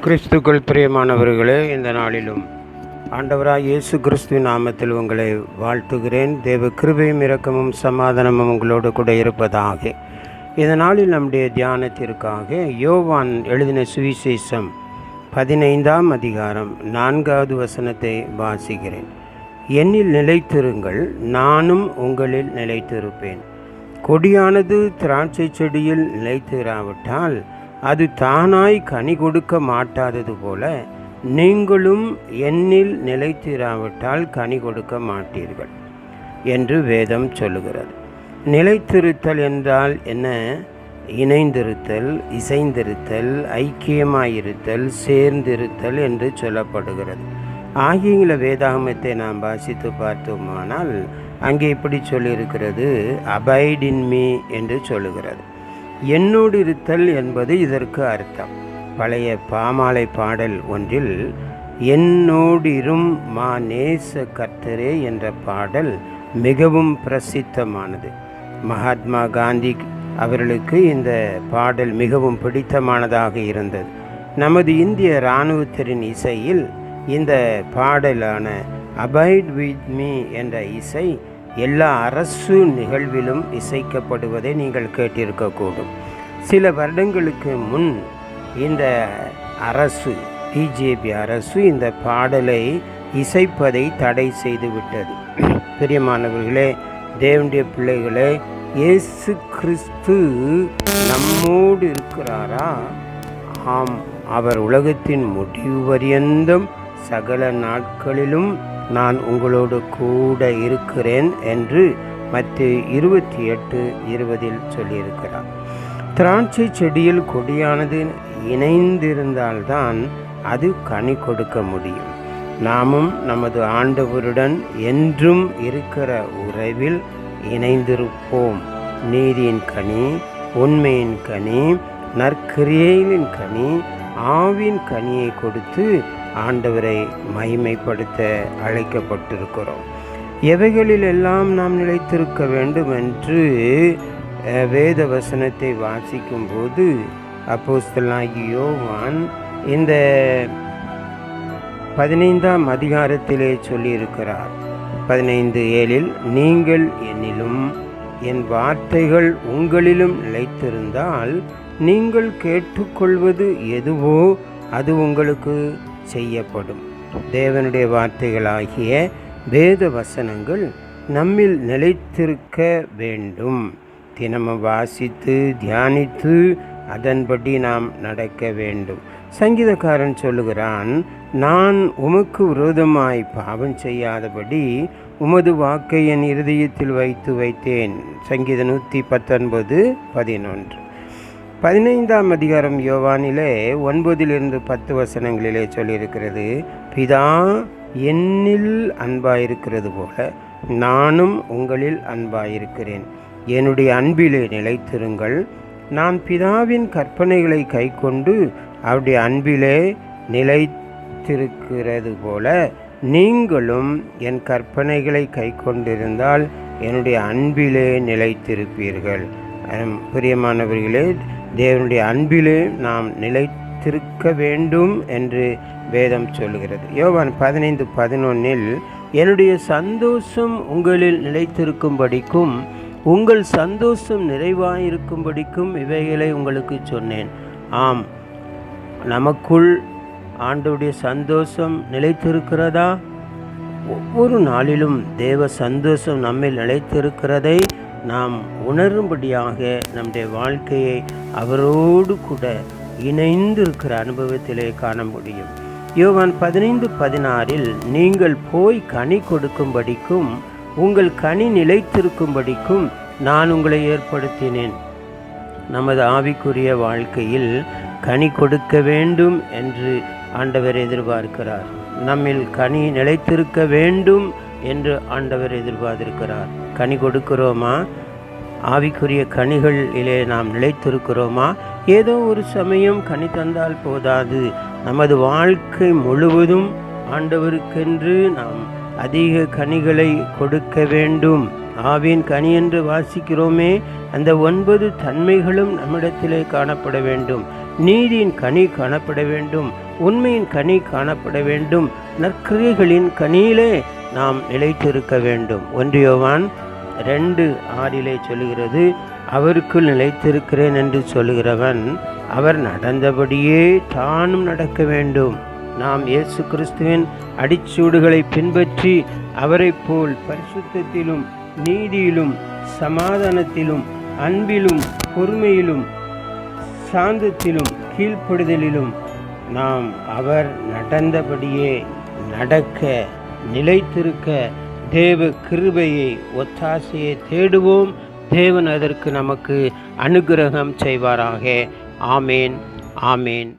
கிறிஸ்துக்குள் பிரியமானவர்களே, இந்த நாளிலும் ஆண்டவராய் இயேசு கிறிஸ்துவின் நாமத்தில் உங்களை வாழ்த்துகிறேன். தேவ கிருபையும் இரக்கமும் சமாதானமும் உங்களோடு கூட இருப்பதாக. இந்த நாளில் நம்முடைய தியானத்திற்காக யோவான் எழுதின சுவிசேஷம் 15ஆம் அதிகாரம் 4வது வசனத்தை வாசிக்கிறேன். என்னில் நிலைத்திருங்கள், நானும் உங்களில் நிலைத்திருப்பேன். கொடியானது திராட்சை செடியில் நிலைத்திராவிட்டால் அது தானாய் கனி கொடுக்க மாட்டாதது போல நீங்களும் என்னில் நிலைத்திராவிட்டால் கனி கொடுக்க மாட்டீர்கள் என்று வேதம் சொல்லுகிறது. நிலைத்திருத்தல் என்றால் என்ன? இணைந்திருத்தல், இசைந்திருத்தல், ஐக்கியமாயிருத்தல், சேர்ந்திருத்தல் என்று சொல்லப்படுகிறது. ஆங்கில வேதாகமத்தை நாம் வாசித்து பார்த்தோமானால் அங்கே இப்படி சொல்லியிருக்கிறது, அபைட் இன் மீ என்று சொல்லுகிறது. என்னோடு இருத்தல் என்பது இதற்கு அர்த்தம். பழைய பாமாலை பாடல் ஒன்றில் என்னோடிரும் மா நேச கர்த்தரே என்ற பாடல் மிகவும் பிரசித்தமானது. மகாத்மா காந்தி அவர்களுக்கு இந்த பாடல் மிகவும் பிடித்தமானதாக இருந்தது. நமது இந்திய இராணுவத்தின் இசையில் இந்த பாடலான அபைட் வித் மீ என்ற இசை எல்லா அரசு நிகழ்விலும் இசைக்கப்படுவதை நீங்கள் கேட்டிருக்கக்கூடும். சில வருடங்களுக்கு முன் இந்த அரசு, பிஜேபி அரசு, இந்த பாடலை இசைப்பதை தடை செய்துவிட்டது. பிரியமானவர்களே, தேவனுடைய பிள்ளைகளே, இயேசு கிறிஸ்து நம்மோடு இருக்கிறாரா? ஆம், அவர் உலகத்தின் முடிவு பரியந்தம் சகல நாட்களிலும் நான் உங்களோடு கூட இருக்கிறேன் என்று மத்தேயு 28:20 சொல்லியிருக்கிறார். திராட்சை செடியில் கொடியானது இணைந்திருந்தால்தான் அது கனி கொடுக்க முடியும். நாமும் நமது ஆண்டவருடன் என்றும் இருக்கிற உறவில் இணைந்திருப்போம். நீதியின் கனி, உண்மையின் கனி, நற்கிரியைகளின் கனி, ஆவின் கனியை கொடுத்து ஆண்டவரை மகிமைப்படுத்த அழைக்கப்பட்டிருக்கிறோம். எவைகளில் எல்லாம் நாம் நிலைத்திருக்க வேண்டும் என்று வேத வசனத்தை வாசிக்கும் போது அப்போஸ்தலனாகிய யோவான் இந்த 15ஆம் அதிகாரத்திலே சொல்லியிருக்கிறார். 15:7 நீங்கள் என்னிலும் என் வார்த்தைகள் உங்களிலும் நிலைத்திருந்தால் நீங்கள் கேட்டுக்கொள்வது எதுவோ அது உங்களுக்கு செய்யப்படும். தேவனுடைய வார்த்தைகளாகிய வேத வசனங்கள் நம்மில் நிலைத்திருக்க வேண்டும். தினமும் வாசித்து தியானித்து அதன்படி நாம் நடக்க வேண்டும். சங்கீதக்காரன் சொல்லுகிறான், நான் உமக்கு விரோதமாய் பாவம் செய்யாதபடி உமது வாக்கை என் இருதயத்தில் வைத்தேன். சங்கீதம் 119:11. 15ஆம் அதிகாரம் யோவானிலே 9-10 வசனங்களிலே சொல்லியிருக்கிறது, பிதா என்னில் அன்பாயிருக்கிறது போல நானும் உங்களில் அன்பாயிருக்கிறேன். என்னுடைய அன்பிலே நிலைத்திருங்கள். நான் பிதாவின் கற்பனைகளை கைக்கொண்டு அவருடைய அன்பிலே நிலைத்திருக்கிறது போல நீங்களும் என் கற்பனைகளை கைக்கொண்டிருந்தால் என்னுடைய அன்பிலே நிலைத்திருப்பீர்கள். பிரியமானவர்களே, தேவனுடைய அன்பிலே நாம் நிலைத்திருக்க வேண்டும் என்று வேதம் சொல்லுகிறது. யோவான் 15:11 என்னுடைய சந்தோஷம் உங்களில் நிலைத்திருக்கும்படிக்கும் உங்கள் சந்தோஷம் நிறைவாயிருக்கும்படிக்கும் இவைகளை உங்களுக்கு சொன்னேன். ஆம், நமக்குள் ஆண்டவருடைய சந்தோஷம் நிலைத்திருக்கிறதா? ஒவ்வொரு நாளிலும் தேவ சந்தோஷம் நம்மில் நிலைத்திருக்கிறதை நாம் உணரும்படியாக நம்முடைய வாழ்க்கையை அவரோடு கூட இணைந்திருக்கிற அனுபவத்திலே காண முடியும். யோவான் 15:16 நீங்கள் போய் கனி கொடுக்கும்படிக்கும் உங்கள் கனி நிலைத்திருக்கும்படிக்கும் நான் உங்களை ஏற்படுத்தினேன். நமது ஆவிக்குரிய வாழ்க்கையில் கனி கொடுக்க வேண்டும் என்று ஆண்டவர் எதிர்பார்க்கிறார். நம்மில் கனி நிலைத்திருக்க வேண்டும் என்று ஆண்டவர் எதிர்பார்த்திருக்கிறார். கனி கொடுக்கிறோமா? ஆவிக்குரிய கனிகளிலே நாம் நிலைத்திருக்கிறோமா? ஏதோ ஒரு சமயம் கனி தந்தால் போதாது. நமது வாழ்க்கை முழுவதும் ஆண்டவருக்கென்று நாம் அதிக கனிகளை கொடுக்க வேண்டும். ஆவின் கனி என்று வாசிக்கிறோமே, அந்த 9 தன்மைகளும் நம்மிடத்திலே காணப்பட வேண்டும். நீதியின் கனி காணப்பட வேண்டும், உண்மையின் கனி காணப்பட வேண்டும், நற்கிரியைகளின் கனியிலே நாம் நிலைத்திருக்க வேண்டும். 1 யோவான் 2:6 சொல்லுகிறது, அவருக்குள் நிலைத்திருக்கிறேன் என்று சொல்லுகிறவன் அவர் நடந்தபடியே தானும் நடக்க வேண்டும். நாம் இயேசு கிறிஸ்துவின் அடிச்சூடுகளை பின்பற்றி அவரைப் போல் பரிசுத்தத்திலும் நீதியிலும் சமாதானத்திலும் அன்பிலும் பொறுமையிலும் சாந்தத்திலும் கீழ்ப்படுதலிலும் நாம் அவர் நடந்தபடியே நடக்க நிலைத்திருக்க தேவ கிருபையை ஒத்தாசையை தேடுவோம். தேவன் அதற்கு நமக்கு அனுக்கிரகம் செய்வாராக. ஆமேன், ஆமேன்.